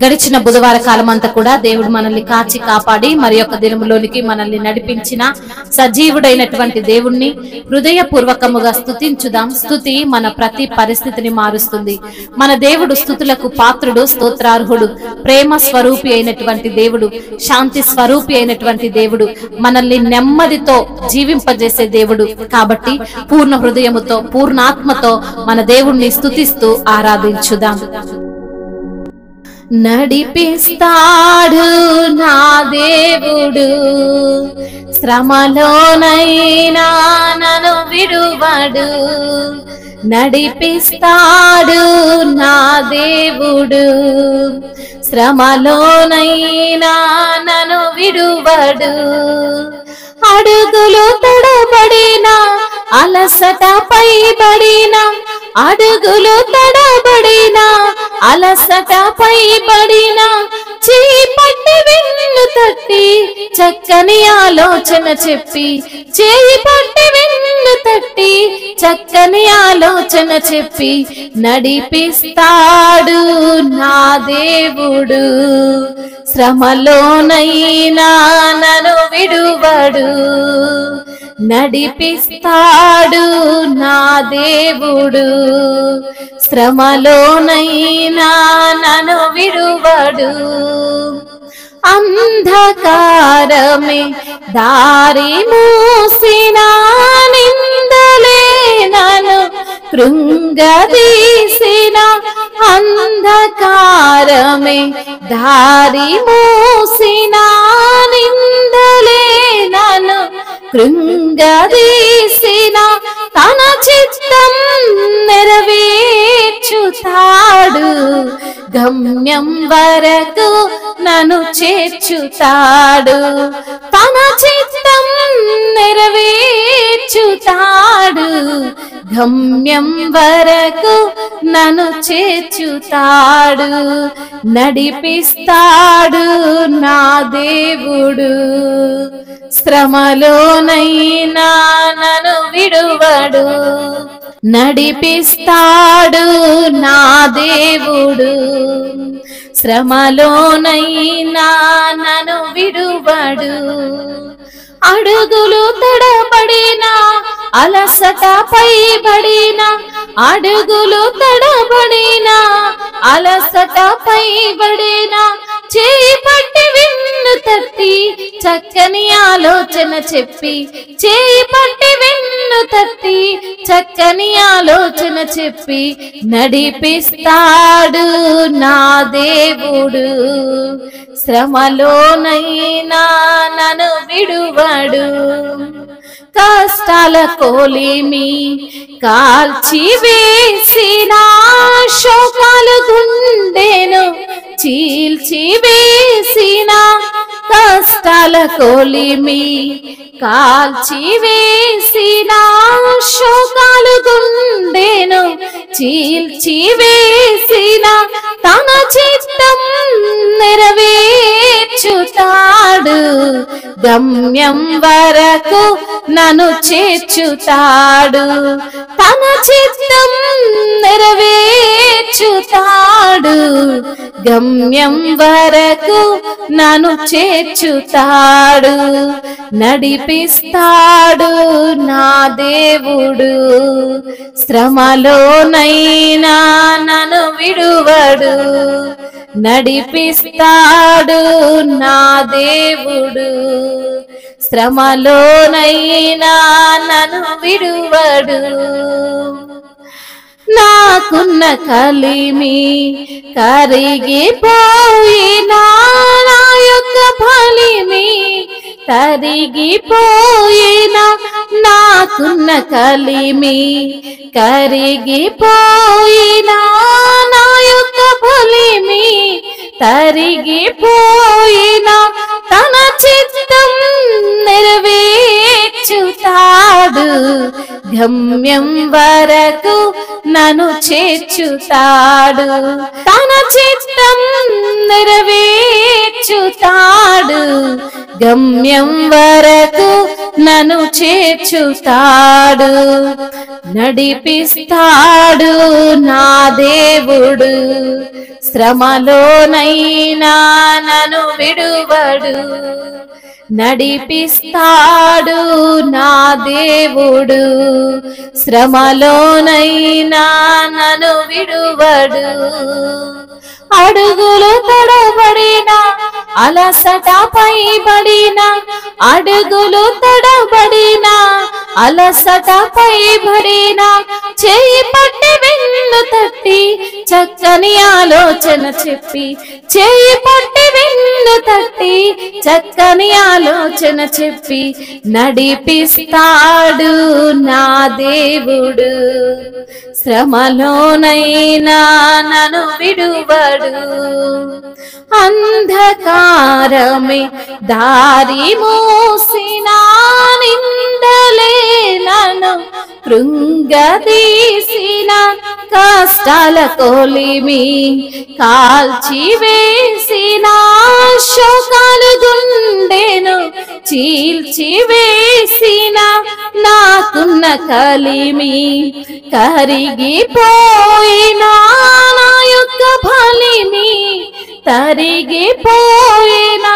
గడిచిన బుధవార కాలం అంతా కూడా దేవుడు మనల్ని కాచి కాపాడి మరి యొక్క దినములోనికి మనల్ని నడిపించిన సజీవుడైనటువంటి దేవుణ్ణి హృదయపూర్వకముగా స్తుతించుదాం. స్తుతి మన ప్రతి పరిస్థితిని మారుస్తుంది. మన దేవుడు స్తుతులకు పాత్రుడు, స్తోత్రార్హుడు, ప్రేమ స్వరూపి అయినటువంటి దేవుడు, శాంతి స్వరూపి అయినటువంటి దేవుడు, మనల్ని నెమ్మదితో జీవింపజేసే దేవుడు. కాబట్టి పూర్ణ హృదయముతో, పూర్ణాత్మతో మన దేవుణ్ణి స్తుతిస్తూ ఆరాధించుదాం. నడిపిస్తాడు నా దేవుడు, శ్రమలోనైనా నన్ను విడువడు. నడిపిస్తాడు నా దేవుడు, శ్రమలోనైనా నన్ను విడువడు. అడుగులు తడబడిన, అలసట పైబడిన, అడుగులు తడబడిన, అలసట పైబడిన, చేయి పట్టి వెన్ను తట్టి చక్కని ఆలోచన చెప్పి, చేయి పట్టి వెన్ను తట్టి చక్కని ఆలోచన చెప్పి నడిపిస్తాడు నా దేవుడు, శ్రమలోనైనా నన్ను విడువడు. నడిపిస్తాడు నా దేవుడు, శ్రమలోనైనా నన్ను విడువడు. అంధకారమే దారి మూసిన, నిందలే నన్ను కృంగదీసిన, అంధకారమే దారి మూసిన, నిందలే నన్ను కృంగదీసిన, తన చిత్తం నెరవేర్చుతాడు. గమ్యం వరకు నన్ను చేర్చుతాడు. తన చిత్తం నెరవేర్చుతాడు. గమ్యం వరకు నన్ను చేర్చుతాడు. నడిపిస్తాడు నా దేవుడు, శ్రమలోనైనా నన్ను విడువడు. నడిపిస్తాడు నా దేవుడు, శ్రమలోనైనా నన్ను విడువడు. అడుగులు తడబడిన, అలసట పైబడిన, అడుగులు తడబడిన, అలసట పైబడిన, చేయి పట్టి వెన్ను తట్టి చక్కని ఆలోచన చెప్పి, చేయి పట్టి వెన్ను తట్టి చక్కని ఆలోచన చెప్పి నడిపిస్తాడు నా దేవుడు, శ్రమలోనైనా నన్ను విడువడు. కష్టాల కోలిమి కాల్చి వేసిన, శోకాలు గుండెను చీల్చి వేసిన, కష్టాల కోలిమి కాల్చి వేసిన, శోకాలు గుండెను చీల్చి వేసిన, తన చిత్తం నెరవేర్చుతాడు. గమ్యం వరకు నన్ను చేర్చుతాడు. తన చిత్తం నెరవేర్చుతాడు. గమ్యం వరకు నన్ను చేర్చుతాడు. నడిపిస్తాడు నా దేవుడు, శ్రమలోనైనా నన్ను విడువడు. నడిపిస్తాడు నా దేవుడు, శ్రమలోనైనా నన్ను విడువడు. నాకున్న కలిమి కరిగిపోయినా, నా యొక్క ఫలిమి కరిగిపోయినా, నాకున్న కలిమి కరిగిపోయినా, నా యొక్క ఫలిమి కరిగిపోయినా, తన చిత్తం నెరవేర్చుతాడు. గమ్యం వరకు నన్ను చేర్చుతాడు, తన చిత్తం నెరవేర్చుతాడు. గమ్యం వరకు నన్ను చేర్చుతాడు, నడిపిస్తాడు నా దేవుడు. శ్రమలోనైనా నన్ను విడువడు, నడిపిస్తాడు నా దేవుడు. శ్రమలోనైనా నన్ను విడువడు. అడుగులు తడబడిన, అలసట పైబడిన, అడుగులు తడబడిన, అలసట పైబడిన, చేయి పట్టి వెన్ను తట్టి చక్కని ఆలోచన చెప్పి, చేయి పట్టి వెన్ను తట్టి చక్కని ఆలోచన చెప్పి, నడిపిస్తాడు నా దేవుడు. శ్రమలోనైనా నన్ను విడువడు. అంధకారమే దారి మూసిన, నిందలే నన్ను కృంగదీసిన, కష్టాల కొలిమి కాల్చివేసిన, శోకాలు గుండెను చీల్చివేసిన, నాకున్న కలిమి కరిగిపోయినా, నా యొక్క బలిమి తరిగిపోయినా,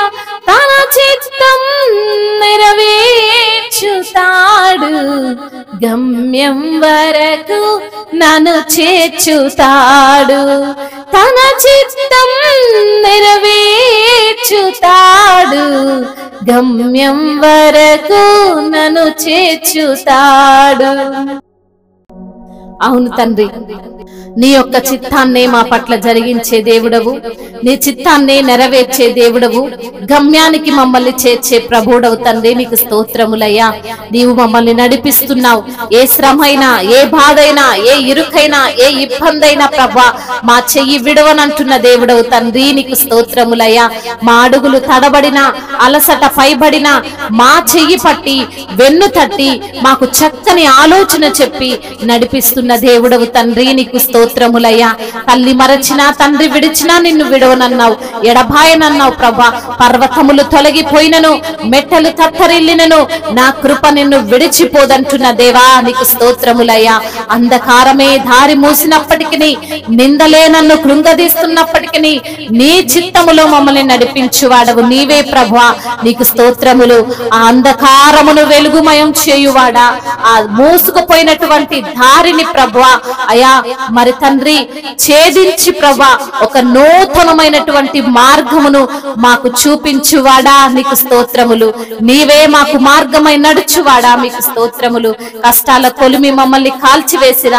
తన చిత్తం నెరవేర్చుతాడు. గమ్యం వరకు నన్ను చేర్చుతాడు, తన చిత్తం నెరవేర్చుతాడు. గమ్యం వరకు నన్ను చేర్చుతాడు. అవును తండ్రి, నీ యొక్క చిత్తాన్నే మా పట్ల జరిగించే దేవుడవు, నీ చిత్తాన్నే నెరవేర్చే దేవుడవు, గమ్యానికి మమ్మల్ని చేర్చే ప్రభువుడవు తండ్రి. నీకు స్తోత్రములయ్యా. నీవు మమ్మల్ని నడిపిస్తున్నావు. ఏ శ్రమైనా, ఏ బాధైనా, ఏ ఇరుకైనా, ఏ ఇబ్బందైనా ప్రభా మా చెయ్యి విడవనంటున్న దేవుడవు తండ్రి. నీకు స్తోత్రములయ్యా. మా అడుగులు తడబడిన, అలసట పైబడిన, మా చెయ్యి పట్టి వెన్ను తట్టి మాకు చక్కని ఆలోచన చెప్పి నడిపిస్తున్న దేవుడవు తండ్రి. నీకు స్తోత్రములయ్యా. తల్లి మరచినా, తండ్రి విడిచినా నిన్ను విడవనన్నావు, ఎడబాయనన్నావు ప్రభా. పర్వతములు తొలగిపోయినను, మెట్టలు తత్తరిల్లినను, నా కృప నిన్ను విడిచిపోదంటున్న దేవా. నీకు స్తోత్రములయ్యా. అంధకారమే దారి మూసినప్పటికీ, నిందలే నన్ను కృంగదీస్తున్నప్పటికీ, నీ చిత్తములో మమ్మల్ని నడిపించువాడవు నీవే ప్రభా. నీకు స్తోత్రములు. ఆ అంధకారమును వెలుగుమయం చేయువాడా, ఆ మూసుకుపోయినటువంటి దారిని ప్రభా అయా మరి తండ్రి ఛేదించి ప్రభా ఒక నూతనమైనటువంటి మార్గమును మాకు చూపించువాడా. నీకు స్తోత్రములు. నీవే మాకు మార్గమై నడుచువాడా. మీకు స్తోత్రములు. కష్టాల కొలిమి మమ్మల్ని కాల్చివేసిన,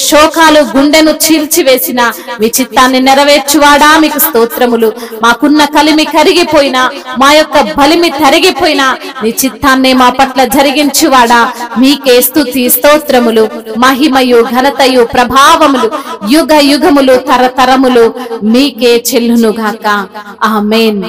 శోకాలు గుండెను చీల్చివేసిన మీ చిత్తాన్ని నెరవేర్చువాడా. మీకు స్తోత్రములు. మాకున్న కలిమి కరిగిపోయినా, మా యొక్క బలిమి తరిగిపోయినా, నీ చిత్తాన్ని మా పట్ల జరిగించువాడా. మీకే స్తుతి స్తోత్రములు, మహిమయు ఘనతయు ప్రభావములు యుగ యుగములు తరతరములు మీకే చెల్లునుగాక. ఆమేన్.